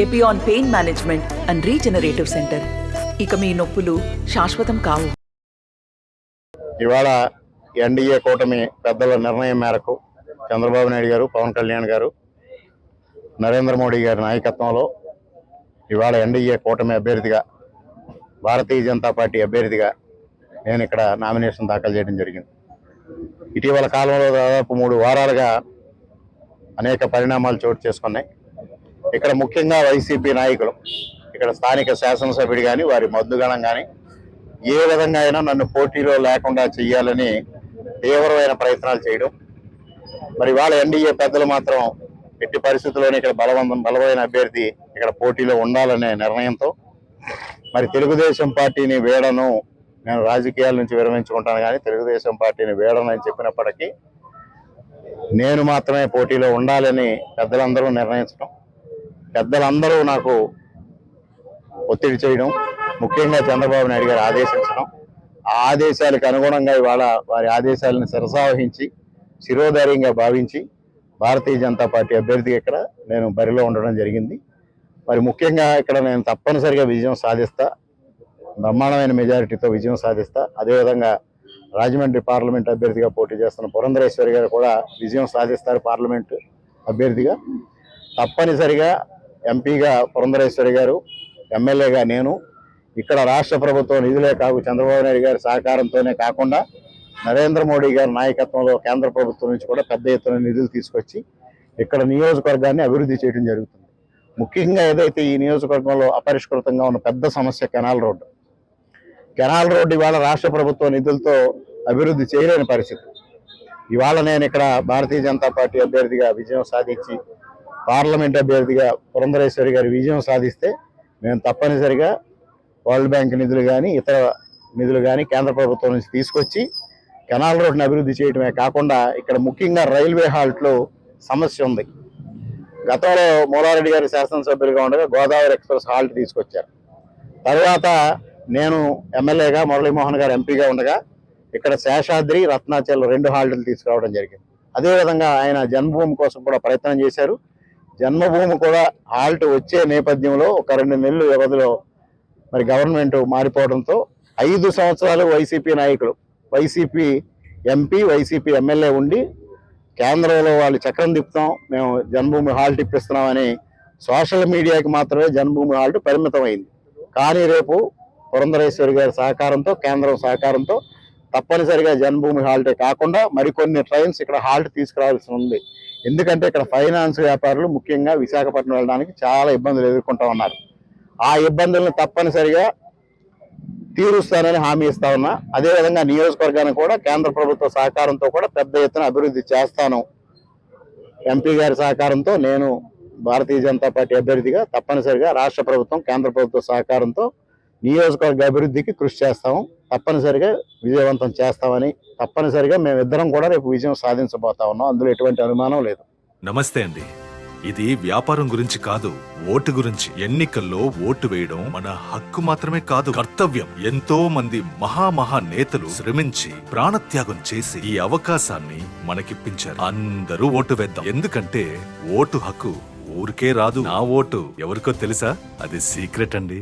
Epione pain management and regenerative centre. ఇక మీ నొప్పులు శాశ్వతం కావు. ఇవాళ ఎన్డీఏ కూటమి పెద్దల నిర్ణయం మేరకు చంద్రబాబు నాయుడు గారు, పవన్ కళ్యాణ్ గారు, నరేంద్ర మోడీ గారి నాయకత్వంలో ఇవాళ ఎన్డీఏ కూటమి అభ్యర్థిగా, భారతీయ జనతా పార్టీ అభ్యర్థిగా నేను ఇక్కడ నామినేషన్ దాఖలు చేయడం జరిగింది. ఇటీవల కాలంలో దాదాపు 3 వారాలుగా అనేక పరిణామాలు చోటు చేసుకున్నాయి. ఇక్కడ ముఖ్యంగా వైసీపీ నాయకులు, ఇక్కడ స్థానిక శాసనసభ్యుడు కానీ, వారి మద్దుగణం కానీ ఏ విధంగా అయినా నన్ను పోటీలో లేకుండా చేయాలని తీవ్రమైన ప్రయత్నాలు చేయడం. మరి వాళ్ళ ఎన్డీఏ పెద్దలు మాత్రం ఎట్టి పరిస్థితుల్లోనే ఇక్కడ బలమైన అభ్యర్థి ఇక్కడ పోటీలో ఉండాలనే నిర్ణయంతో మరి తెలుగుదేశం పార్టీని వీడను, నేను రాజకీయాల నుంచి విరమించుకుంటాను కానీ తెలుగుదేశం పార్టీని వీడను అని చెప్పినప్పటికీ నేను మాత్రమే పోటీలో ఉండాలని పెద్దలందరూ నిర్ణయించడం, పెద్దలందరూ నాకు ఒత్తిడి చేయడం, ముఖ్యంగా చంద్రబాబు నాయుడు గారు ఆదేశించడం, ఆ ఆదేశాలకు అనుగుణంగా ఇవాళ వారి ఆదేశాలను శిరసావహించి శిరోధార్యంగా భావించి భారతీయ జనతా పార్టీ అభ్యర్థిగా ఇక్కడ నేను బరిలో ఉండడం జరిగింది. మరి ముఖ్యంగా ఇక్కడ నేను తప్పనిసరిగా విజయం సాధిస్తా, బ్రహ్మాండమైన మెజారిటీతో విజయం సాధిస్తా. అదేవిధంగా రాజమండ్రి పార్లమెంట్ అభ్యర్థిగా పోటీ చేస్తున్న పురంధరేశ్వరి గారు కూడా విజయం సాధిస్తారు పార్లమెంటు అభ్యర్థిగా. తప్పనిసరిగా ఎంపీగా పురంధరేశ్వరి గారు, ఎమ్మెల్యేగా నేను, ఇక్కడ రాష్ట్ర ప్రభుత్వం నిధులే కాదు చంద్రబాబు నాయుడు గారి సహకారంతోనే కాకుండా నరేంద్ర మోడీ గారి నాయకత్వంలో కేంద్ర ప్రభుత్వం నుంచి కూడా పెద్ద ఎత్తున నిధులు తీసుకొచ్చి ఇక్కడ నియోజకవర్గాన్ని అభివృద్ధి చేయడం జరుగుతుంది. ముఖ్యంగా ఏదైతే ఈ నియోజకవర్గంలో అపరిష్కృతంగా ఉన్న పెద్ద సమస్య కెనాల్ రోడ్డు ఇవాళ రాష్ట్ర ప్రభుత్వ నిధులతో అభివృద్ధి చేయలేని పరిస్థితి. ఇవాళ నేను ఇక్కడ భారతీయ జనతా పార్టీ అభ్యర్థిగా విజయం సాధించి పార్లమెంట్ అభ్యర్థిగా పురంధరేశ్వరి గారి విజయం సాధిస్తే మేము తప్పనిసరిగా వరల్డ్ బ్యాంక్ నిధులు కానీ ఇతర నిధులు కానీ కేంద్ర ప్రభుత్వం నుంచి తీసుకొచ్చి కెనాల్ రోడ్ని అభివృద్ధి చేయడమే కాకుండా ఇక్కడ ముఖ్యంగా రైల్వే హాల్ట్లో సమస్య ఉంది. గతంలో మూలారెడ్డి గారి శాసనసభ్యులుగా ఉండగా గోదావరి ఎక్స్ప్రెస్ హాల్ట్ తీసుకొచ్చారు. తర్వాత నేను ఎమ్మెల్యేగా, మురళీమోహన్ గారు ఎంపీగా ఉండగా ఇక్కడ శేషాద్రి, రత్నాచల్ 2 హాల్టులు తీసుకురావడం జరిగింది. అదేవిధంగా ఆయన జన్మభూమి కోసం కూడా ప్రయత్నం చేశారు. జన్మభూమి కూడా హాల్ట్ వచ్చే నేపథ్యంలో ఒక 2 నెలల వ్యవధిలో మరి గవర్నమెంట్ మారిపోవడంతో 5 సంవత్సరాలు వైసీపీ నాయకులు, వైసీపీ ఎంపీ, వైసీపీ ఎమ్మెల్యే ఉండి కేంద్రంలో వాళ్ళు చక్రం తిప్పుతాం, మేము జన్మభూమి హాల్ట్ ఇప్పిస్తున్నామని సోషల్ మీడియాకి మాత్రమే జన్మభూమి హాల్ట్ పరిమితం అయింది. కానీ రేపు పురంధరేశ్వరి గారి సహకారంతో, కేంద్రం సహకారంతో తప్పనిసరిగా జన్మభూమి హాల్టే కాకుండా మరికొన్ని ట్రైన్స్ ఇక్కడ హాల్ట్ తీసుకురావాల్సి ఉంది. ఎందుకంటే ఇక్కడ ఫైనాన్స్ వ్యాపారులు ముఖ్యంగా విశాఖపట్నం వెళ్ళడానికి చాలా ఇబ్బందులు ఎదుర్కొంటా ఉన్నారు. ఆ ఇబ్బందులను తప్పనిసరిగా తీరుస్తానని హామీ ఇస్తా ఉన్నా. అదేవిధంగా నియోజకవర్గాన్ని కూడా కేంద్ర ప్రభుత్వ సహకారంతో కూడా పెద్ద ఎత్తున అభివృద్ధి చేస్తాను. ఎంపీ గారి సహకారంతో నేను భారతీయ జనతా పార్టీ అభ్యర్థిగా తప్పనిసరిగా రాష్ట్ర ప్రభుత్వం, కేంద్ర ప్రభుత్వ సహకారంతో నియోజకవర్గ అభివృద్ధికి కృషి చేస్తాము. తప్పనిసరిగా విజయవంతం చేస్తామని, తప్పనిసరిగా మేమిద్దరం కూడా రేపు విజయం సాధించబోతా ఉన్నాం. అందులో ఎటువంటి అనుమానం లేదు. నమస్తే అండి. ఇది వ్యాపారం గురించి కాదు, ఓటు గురించి. ఎన్నికల్లో ఓటు వేయడం మన హక్కు మాత్రమే కాదు, కర్తవ్యం. ఎంతో మంది మహా నేతలు శ్రమించి ప్రాణత్యాగం చేసి ఈ అవకాశాన్ని మనకిప్పించారు. అందరూ ఓటు వేద్దాం. ఎందుకంటే ఓటు హక్కు ఊరికే రాదు. నా ఓటు ఎవరికో తెలుసా? అది సీక్రెట్ అండి.